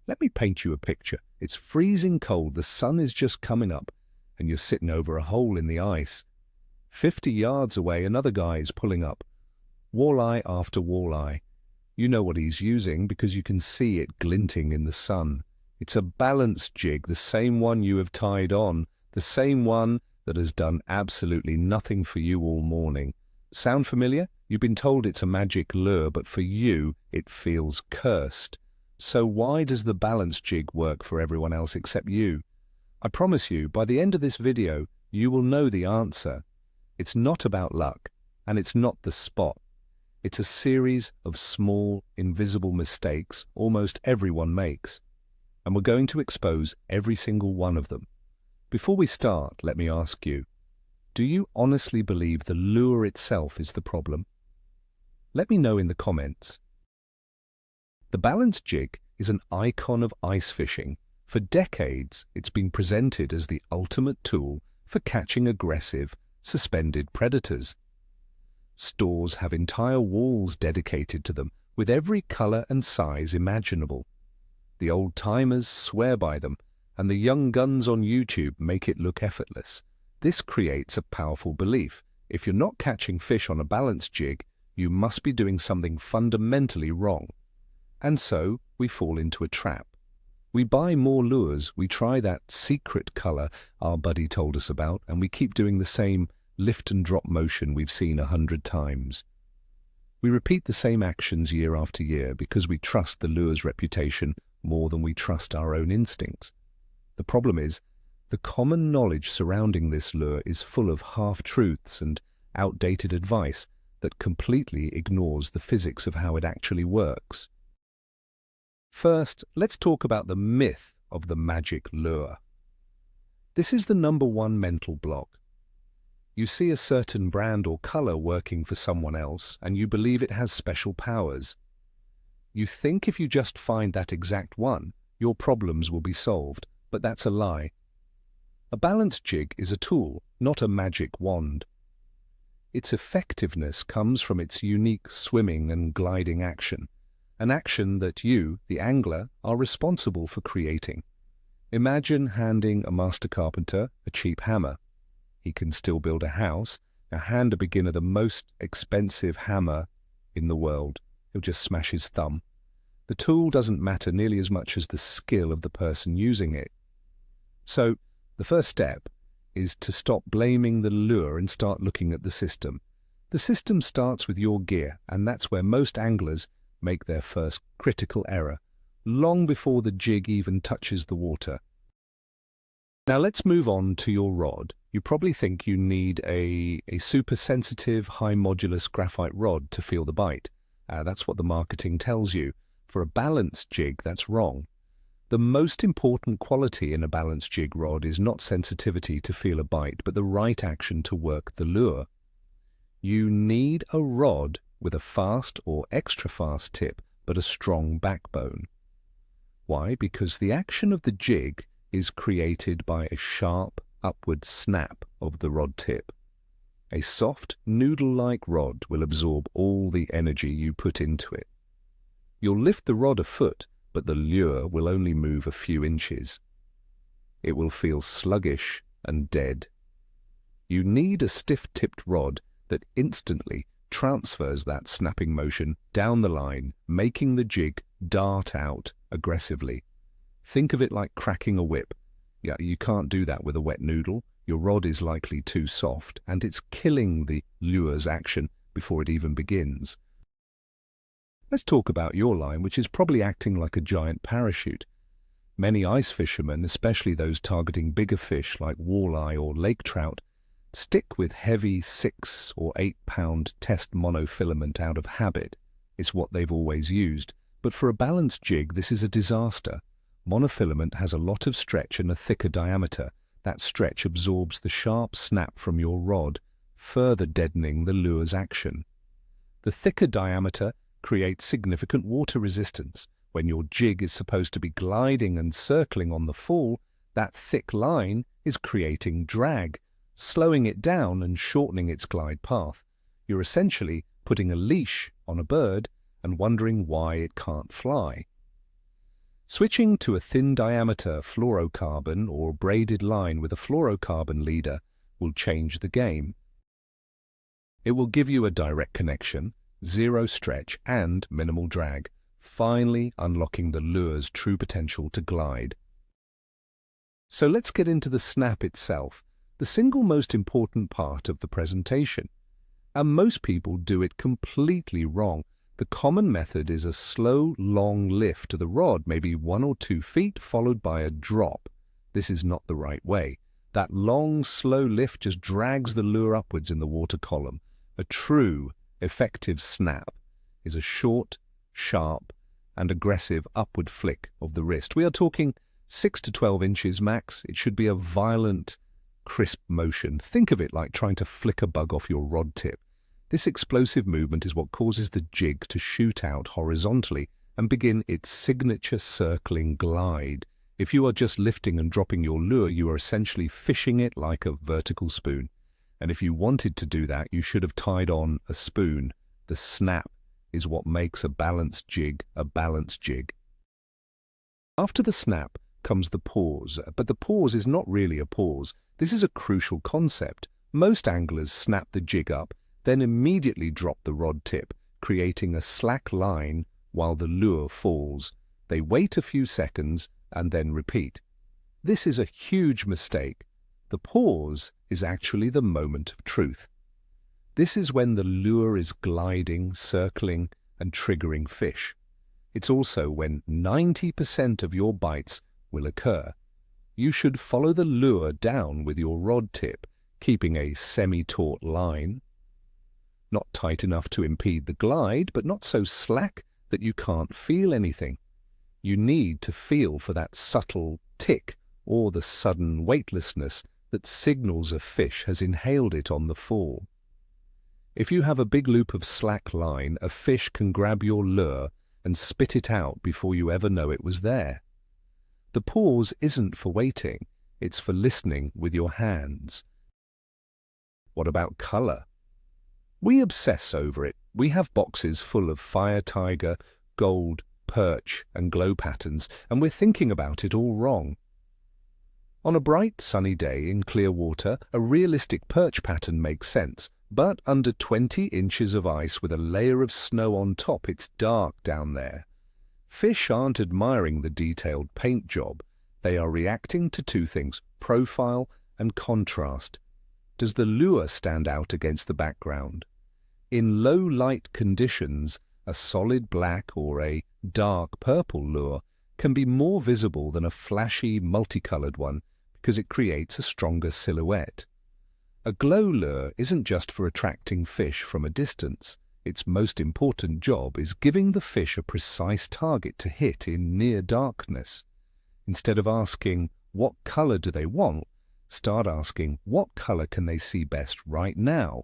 Let me paint you a picture. It's freezing cold, the sun is just coming up, and you're sitting over a hole in the ice. 50 yards away, another guy is pulling up. Walleye after walleye. You know what he's using because you can see it glinting in the sun. It's a balance jig, the same one you have tied on, the same one that has done absolutely nothing for you all morning. Sound familiar? You've been told it's a magic lure, but for you, it feels cursed. So why does the balance jig work for everyone else except you? I promise you, by the end of this video, you will know the answer. It's not about luck, and it's not the spot. It's a series of small, invisible mistakes almost everyone makes, and we're going to expose every single one of them. Before we start, let me ask you, do you honestly believe the lure itself is the problem? Let me know in the comments. The balance jig is an icon of ice fishing. For decades, it's been presented as the ultimate tool for catching aggressive, suspended predators. Stores have entire walls dedicated to them, with every color and size imaginable. The old-timers swear by them, and the young guns on YouTube make it look effortless. This creates a powerful belief. If you're not catching fish on a balance jig, you must be doing something fundamentally wrong. And so, we fall into a trap. We buy more lures, we try that secret color our buddy told us about, and we keep doing the same lift and drop motion we've seen 100 times. We repeat the same actions year after year because we trust the lure's reputation more than we trust our own instincts. The problem is, the common knowledge surrounding this lure is full of half-truths and outdated advice that completely ignores the physics of how it actually works. First, let's talk about the myth of the magic lure. This is the #1 mental block. You see a certain brand or color working for someone else, and you believe it has special powers. You think if you just find that exact one, your problems will be solved, but that's a lie. A balance jig is a tool, not a magic wand. Its effectiveness comes from its unique swimming and gliding action, an action that you, the angler, are responsible for creating. Imagine handing a master carpenter a cheap hammer. He can still build a house. Now hand a beginner the most expensive hammer in the world. He'll just smash his thumb. The tool doesn't matter nearly as much as the skill of the person using it. So, the first step is to stop blaming the lure and start looking at the system. The system starts with your gear, and that's where most anglers make their first critical error, long before the jig even touches the water. Now let's move on to your rod. You probably think you need a super sensitive, high modulus graphite rod to feel the bite. That's what the marketing tells you. For a balance jig, that's wrong. The most important quality in a balance jig rod is not sensitivity to feel a bite, but the right action to work the lure. You need a rod with a fast or extra fast tip, but a strong backbone. Why? Because the action of the jig is created by a sharp upward snap of the rod tip. A soft, noodle-like rod will absorb all the energy you put into it. You'll lift the rod a foot, but the lure will only move a few inches. It will feel sluggish and dead. You need a stiff-tipped rod that instantly transfers that snapping motion down the line, making the jig dart out aggressively. Think of it like cracking a whip. Yeah, you can't do that with a wet noodle. Your rod is likely too soft, and it's killing the lure's action before it even begins. Let's talk about your line, which is probably acting like a giant parachute. Many ice fishermen, especially those targeting bigger fish like walleye or lake trout, stick with heavy 6 or 8 pound test monofilament out of habit. It's what they've always used. But for a balance jig, this is a disaster. Monofilament has a lot of stretch and a thicker diameter. That stretch absorbs the sharp snap from your rod, further deadening the lure's action. The thicker diameter creates significant water resistance. When your jig is supposed to be gliding and circling on the fall, that thick line is creating drag, slowing it down and shortening its glide path. You're essentially putting a leash on a bird and wondering why it can't fly. Switching to a thin diameter fluorocarbon or braided line with a fluorocarbon leader will change the game. It will give you a direct connection, zero stretch and minimal drag, finally unlocking the lure's true potential to glide. So let's get into the snap itself, the single most important part of the presentation. And most people do it completely wrong. The common method is a slow, long lift to the rod, maybe 1 or 2 feet, followed by a drop. This is not the right way. That long, slow lift just drags the lure upwards in the water column. A true, effective snap is a short, sharp, and aggressive upward flick of the wrist. We are talking 6 to 12 inches max. It should be a violent, crisp motion. Think of it like trying to flick a bug off your rod tip. This explosive movement is what causes the jig to shoot out horizontally and begin its signature circling glide. If you are just lifting and dropping your lure, you are essentially fishing it like a vertical spoon. And if you wanted to do that, you should have tied on a spoon. The snap is what makes a balanced jig a balanced jig. After the snap comes the pause, but the pause is not really a pause. This is a crucial concept. Most anglers snap the jig up, then immediately drop the rod tip, creating a slack line while the lure falls. They wait a few seconds and then repeat. This is a huge mistake. The pause is actually the moment of truth. This is when the lure is gliding, circling, and triggering fish. It's also when 90% of your bites will occur. You should follow the lure down with your rod tip, keeping a semi-taut line. Not tight enough to impede the glide, but not so slack that you can't feel anything. You need to feel for that subtle tick or the sudden weightlessness that signals a fish has inhaled it on the fall. If you have a big loop of slack line, a fish can grab your lure and spit it out before you ever know it was there. The pause isn't for waiting, it's for listening with your hands. What about color? We obsess over it. We have boxes full of fire tiger, gold, perch, and glow patterns, and we're thinking about it all wrong. On a bright, sunny day in clear water, a realistic perch pattern makes sense, but under 20 inches of ice with a layer of snow on top, it's dark down there. Fish aren't admiring the detailed paint job. They are reacting to 2 things, profile and contrast. Does the lure stand out against the background? In low-light conditions, a solid black or a dark purple lure can be more visible than a flashy, multicolored one because it creates a stronger silhouette. A glow lure isn't just for attracting fish from a distance. Its most important job is giving the fish a precise target to hit in near darkness. Instead of asking, what color do they want? Start asking, what color can they see best right now?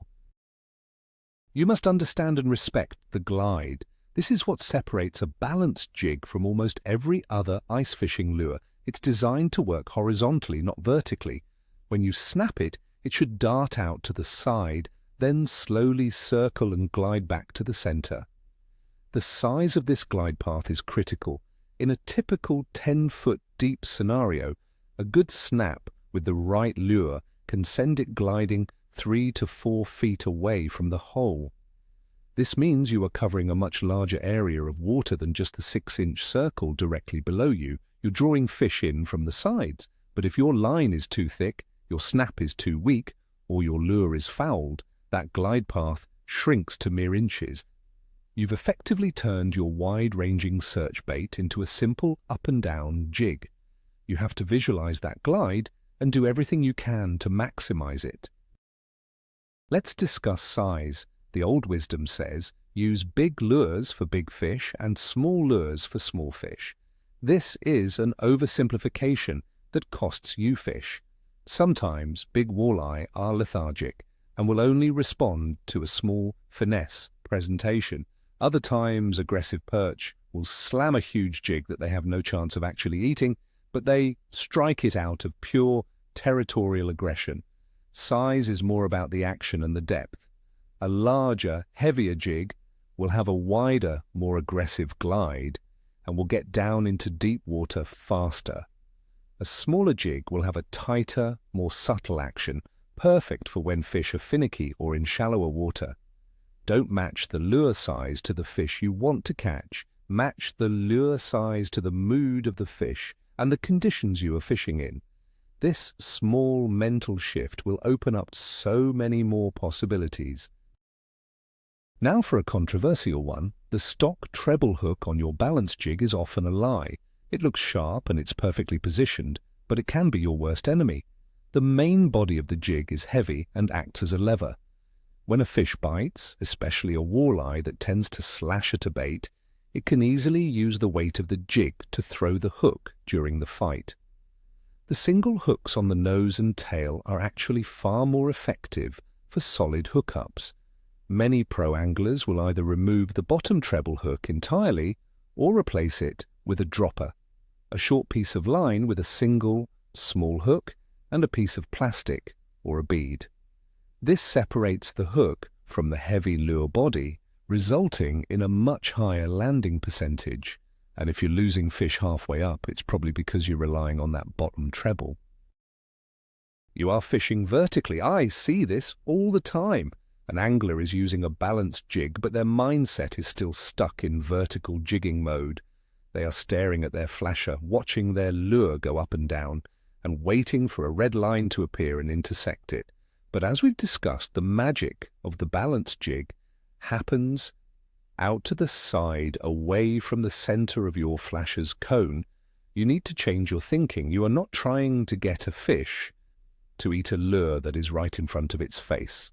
You must understand and respect the glide. This is what separates a balanced jig from almost every other ice fishing lure. It's designed to work horizontally, not vertically. When you snap it, it should dart out to the side, then slowly circle and glide back to the center. The size of this glide path is critical. In a typical 10-foot deep scenario, a good snap with the right lure can send it gliding 3 to 4 feet away from the hole. This means you are covering a much larger area of water than just the 6-inch circle directly below you. You're drawing fish in from the sides, but if your line is too thick, your snap is too weak, or your lure is fouled, that glide path shrinks to mere inches. You've effectively turned your wide-ranging search bait into a simple up-and-down jig. You have to visualize that glide and do everything you can to maximize it. Let's discuss size. The old wisdom says, use big lures for big fish and small lures for small fish. This is an oversimplification that costs you fish. Sometimes big walleye are lethargic and will only respond to a small finesse presentation. Other times aggressive perch will slam a huge jig that they have no chance of actually eating, but they strike it out of pure territorial aggression. Size is more about the action and the depth. A larger, heavier jig will have a wider, more aggressive glide, and will get down into deep water faster. A smaller jig will have a tighter, more subtle action, perfect for when fish are finicky or in shallower water. Don't match the lure size to the fish you want to catch. Match the lure size to the mood of the fish and the conditions you are fishing in. This small mental shift will open up so many more possibilities. Now for a controversial one. The stock treble hook on your balance jig is often a lie. It looks sharp and it's perfectly positioned, but it can be your worst enemy. The main body of the jig is heavy and acts as a lever. When a fish bites, especially a walleye that tends to slash at a bait, it can easily use the weight of the jig to throw the hook during the fight. The single hooks on the nose and tail are actually far more effective for solid hookups. Many pro anglers will either remove the bottom treble hook entirely or replace it with a dropper, a short piece of line with a single, small hook and a piece of plastic or a bead. This separates the hook from the heavy lure body, resulting in a much higher landing percentage. And if you're losing fish halfway up, it's probably because you're relying on that bottom treble. You are fishing vertically. I see this all the time. An angler is using a balanced jig, but their mindset is still stuck in vertical jigging mode. They are staring at their flasher, watching their lure go up and down, and waiting for a red line to appear and intersect it. But as we've discussed, the magic of the balanced jig happens out to the side, away from the center of your flasher's cone. You need to change your thinking. You are not trying to get a fish to eat a lure that is right in front of its face.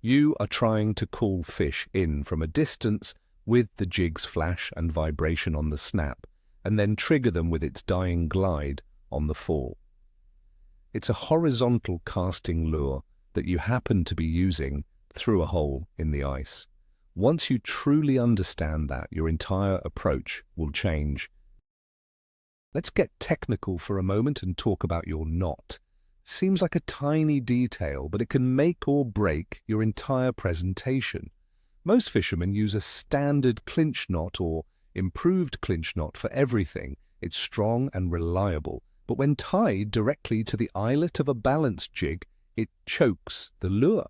You are trying to call fish in from a distance with the jig's flash and vibration on the snap, and then trigger them with its dying glide on the fall. It's a horizontal casting lure that you happen to be using through a hole in the ice. Once you truly understand that, your entire approach will change. Let's get technical for a moment and talk about your knot. Seems like a tiny detail, but it can make or break your entire presentation. Most fishermen use a standard clinch knot or improved clinch knot for everything. It's strong and reliable, but when tied directly to the eyelet of a balanced jig, it chokes the lure.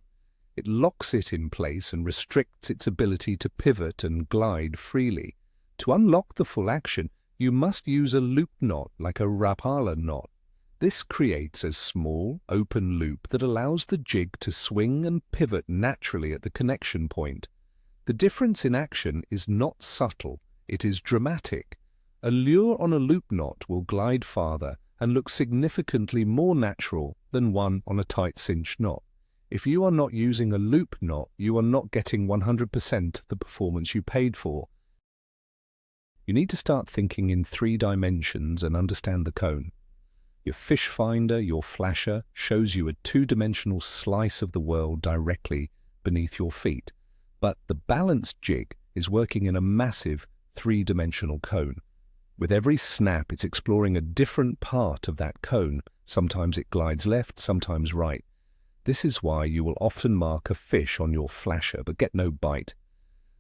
It locks it in place and restricts its ability to pivot and glide freely. To unlock the full action, you must use a loop knot like a Rapala knot. This creates a small, open loop that allows the jig to swing and pivot naturally at the connection point. The difference in action is not subtle, it is dramatic. A lure on a loop knot will glide farther and look significantly more natural than one on a tight cinch knot. If you are not using a loop knot, you are not getting 100% of the performance you paid for. You need to start thinking in 3 dimensions and understand the cone. Your fish finder, your flasher, shows you a 2-dimensional slice of the world directly beneath your feet. But the balanced jig is working in a massive 3-dimensional cone. With every snap, it's exploring a different part of that cone. Sometimes it glides left, sometimes right. This is why you will often mark a fish on your flasher but get no bite.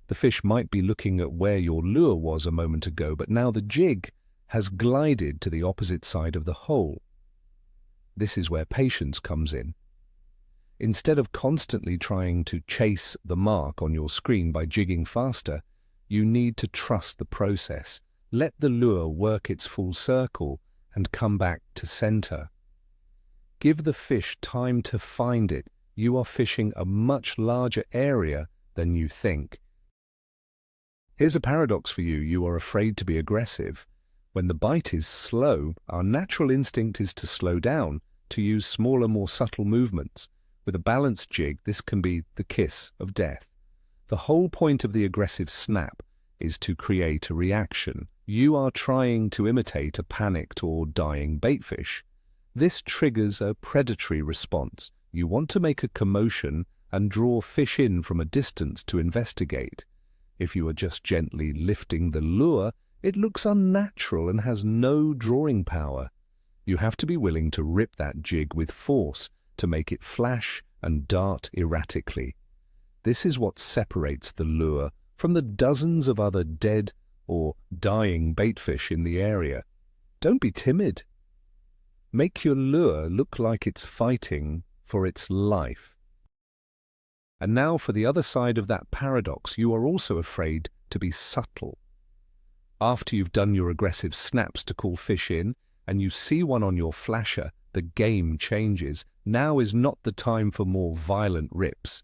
The fish might be looking at where your lure was a moment ago, but now the jig has glided to the opposite side of the hole. This is where patience comes in. Instead of constantly trying to chase the mark on your screen by jigging faster, you need to trust the process. Let the lure work its full circle and come back to center. Give the fish time to find it. You are fishing a much larger area than you think. Here's a paradox for you. You are afraid to be aggressive. When the bite is slow, our natural instinct is to slow down, to use smaller, more subtle movements. With a balanced jig, this can be the kiss of death. The whole point of the aggressive snap is to create a reaction. You are trying to imitate a panicked or dying baitfish. This triggers a predatory response. You want to make a commotion and draw fish in from a distance to investigate. If you are just gently lifting the lure, it looks unnatural and has no drawing power. You have to be willing to rip that jig with force to make it flash and dart erratically. This is what separates the lure from the dozens of other dead or dying baitfish in the area. Don't be timid. Make your lure look like it's fighting for its life. And now for the other side of that paradox, you are also afraid to be subtle. After you've done your aggressive snaps to call fish in, and you see one on your flasher, the game changes. Now is not the time for more violent rips.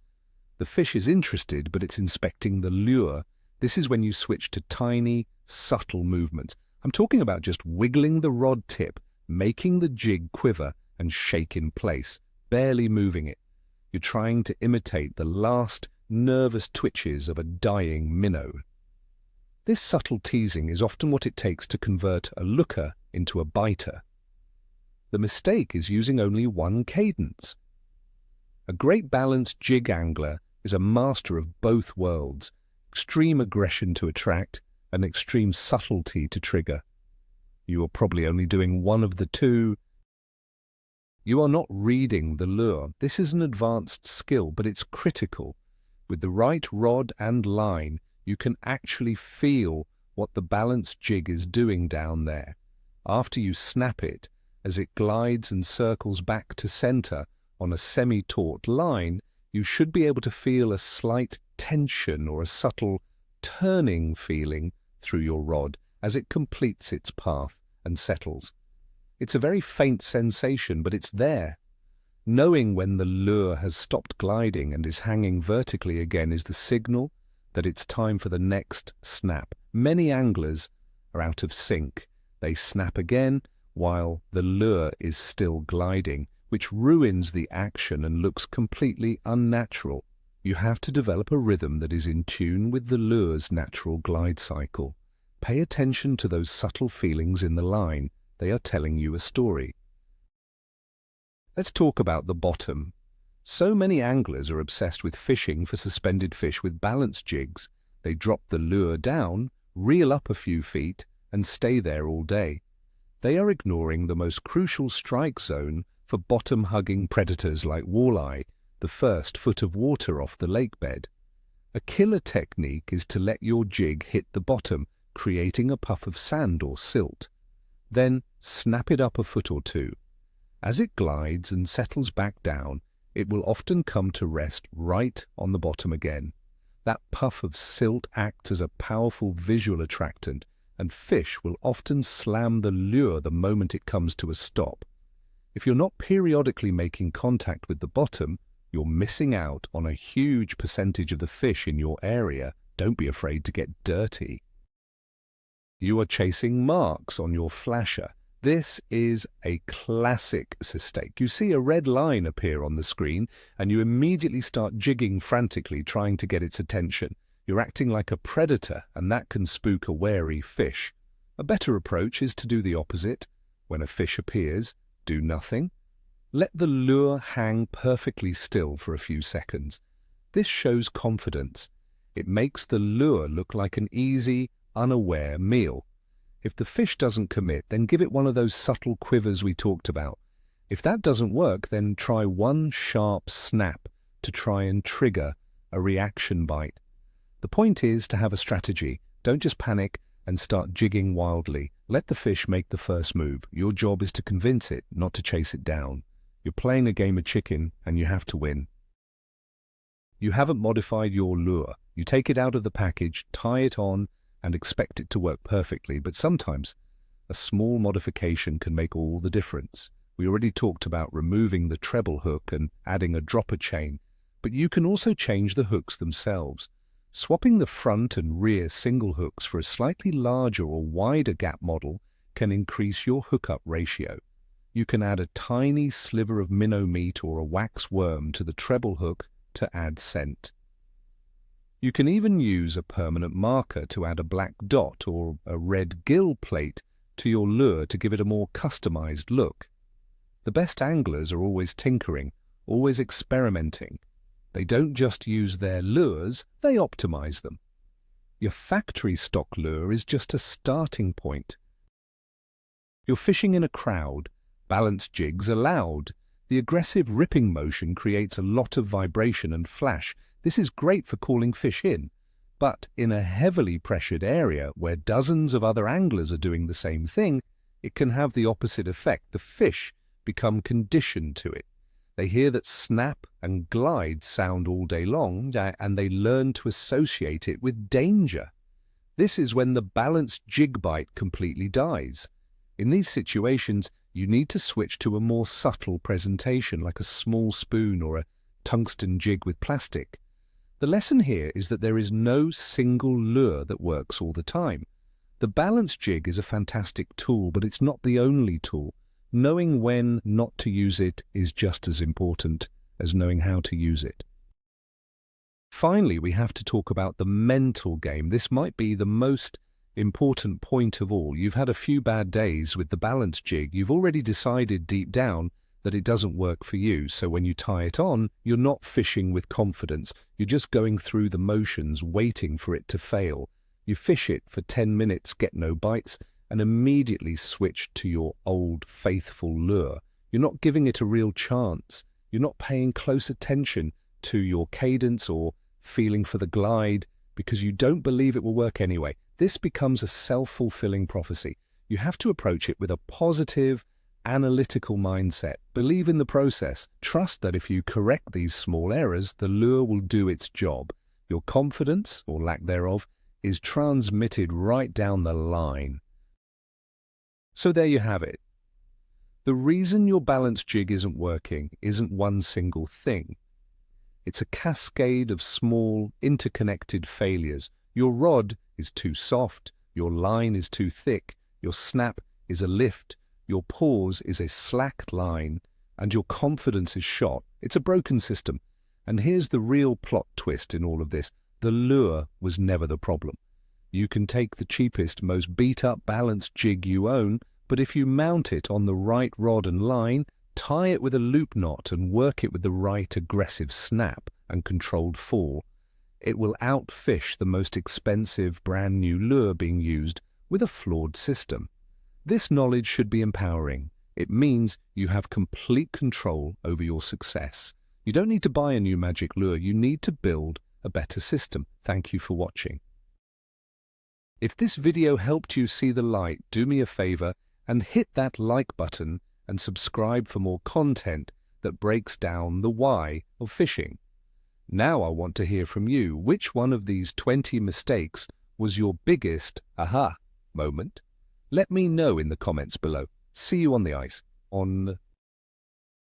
The fish is interested, but it's inspecting the lure. This is when you switch to tiny, subtle movements. I'm talking about just wiggling the rod tip, making the jig quiver and shake in place, barely moving it. You're trying to imitate the last nervous twitches of a dying minnow. This subtle teasing is often what it takes to convert a looker into a biter. The mistake is using only one cadence. A great balanced jig angler is a master of both worlds, extreme aggression to attract and extreme subtlety to trigger. You are probably only doing one of the two. You are not reading the lure. This is an advanced skill, but it's critical. With the right rod and line, you can actually feel what the balanced jig is doing down there. After you snap it, as it glides and circles back to center on a semi-taut line, you should be able to feel a slight tension or a subtle turning feeling through your rod as it completes its path and settles. It's a very faint sensation, but it's there. Knowing when the lure has stopped gliding and is hanging vertically again is the signal that it's time for the next snap. Many anglers are out of sync. They snap again while the lure is still gliding, which ruins the action and looks completely unnatural. You have to develop a rhythm that is in tune with the lure's natural glide cycle. Pay attention to those subtle feelings in the line. They are telling you a story. Let's talk about the bottom. So many anglers are obsessed with fishing for suspended fish with balance jigs. They drop the lure down, reel up a few feet, and stay there all day. They are ignoring the most crucial strike zone for bottom-hugging predators like walleye, the first foot of water off the lake bed. A killer technique is to let your jig hit the bottom, creating a puff of sand or silt. Then snap it up a foot or two. As it glides and settles back down, it will often come to rest right on the bottom again. That puff of silt acts as a powerful visual attractant, and fish will often slam the lure the moment it comes to a stop. If you're not periodically making contact with the bottom, you're missing out on a huge percentage of the fish in your area. Don't be afraid to get dirty. You are chasing marks on your flasher. This is a classic mistake. You see a red line appear on the screen and you immediately start jigging frantically trying to get its attention. You're acting like a predator and that can spook a wary fish. A better approach is to do the opposite. When a fish appears, do nothing. Let the lure hang perfectly still for a few seconds. This shows confidence. It makes the lure look like an easy, unaware meal. If the fish doesn't commit, then give it one of those subtle quivers we talked about. If that doesn't work, then try one sharp snap to try and trigger a reaction bite. The point is to have a strategy. Don't just panic and start jigging wildly. Let the fish make the first move. Your job is to convince it, not to chase it down. You're playing a game of chicken and you have to win. You haven't modified your lure. You take it out of the package, tie it on, and expect it to work perfectly, but sometimes a small modification can make all the difference. We already talked about removing the treble hook and adding a dropper chain, but you can also change the hooks themselves. Swapping the front and rear single hooks for a slightly larger or wider gap model can increase your hookup ratio. You can add a tiny sliver of minnow meat or a wax worm to the treble hook to add scent. You can even use a permanent marker to add a black dot or a red gill plate to your lure to give it a more customized look. The best anglers are always tinkering, always experimenting. They don't just use their lures, they optimize them. Your factory stock lure is just a starting point. You're fishing in a crowd. Balanced jigs are loud. The aggressive ripping motion creates a lot of vibration and flash. This is great for calling fish in. But in a heavily pressured area where dozens of other anglers are doing the same thing, it can have the opposite effect. The fish become conditioned to it. They hear that snap and glide sound all day long, and they learn to associate it with danger. This is when the balanced jig bite completely dies. In these situations, you need to switch to a more subtle presentation, like a small spoon or a tungsten jig with plastic. The lesson here is that there is no single lure that works all the time. The balanced jig is a fantastic tool, but it's not the only tool. Knowing when not to use it is just as important as knowing how to use it. Finally, we have to talk about the mental game. This might be the most important point of all. You've had a few bad days with the balanced jig. You've already decided deep down that it doesn't work for you. So when you tie it on, you're not fishing with confidence. You're just going through the motions, waiting for it to fail. You fish it for 10 minutes, get no bites, and immediately switch to your old faithful lure. You're not giving it a real chance. You're not paying close attention to your cadence or feeling for the glide because you don't believe it will work anyway. This becomes a self-fulfilling prophecy. You have to approach it with a positive, analytical mindset. Believe in the process. Trust that if you correct these small errors, the lure will do its job. Your confidence, or lack thereof, is transmitted right down the line. So there you have it. The reason your balanced jig isn't working isn't one single thing. It's a cascade of small, interconnected failures. Your rod is too soft, your line is too thick, your snap is a lift, your pause is a slack line, and your confidence is shot. It's a broken system. And here's the real plot twist in all of this. The lure was never the problem. You can take the cheapest, most beat-up balanced jig you own, but if you mount it on the right rod and line, tie it with a loop knot and work it with the right aggressive snap and controlled fall, it will outfish the most expensive brand new lure being used with a flawed system. This knowledge should be empowering. It means you have complete control over your success. You don't need to buy a new magic lure. You need to build a better system. Thank you for watching. If this video helped you see the light, do me a favor and hit that like button and subscribe for more content that breaks down the why of fishing. Now I want to hear from you. Which one of these 20 mistakes was your biggest aha moment? Let me know in the comments below. See you on the ice. On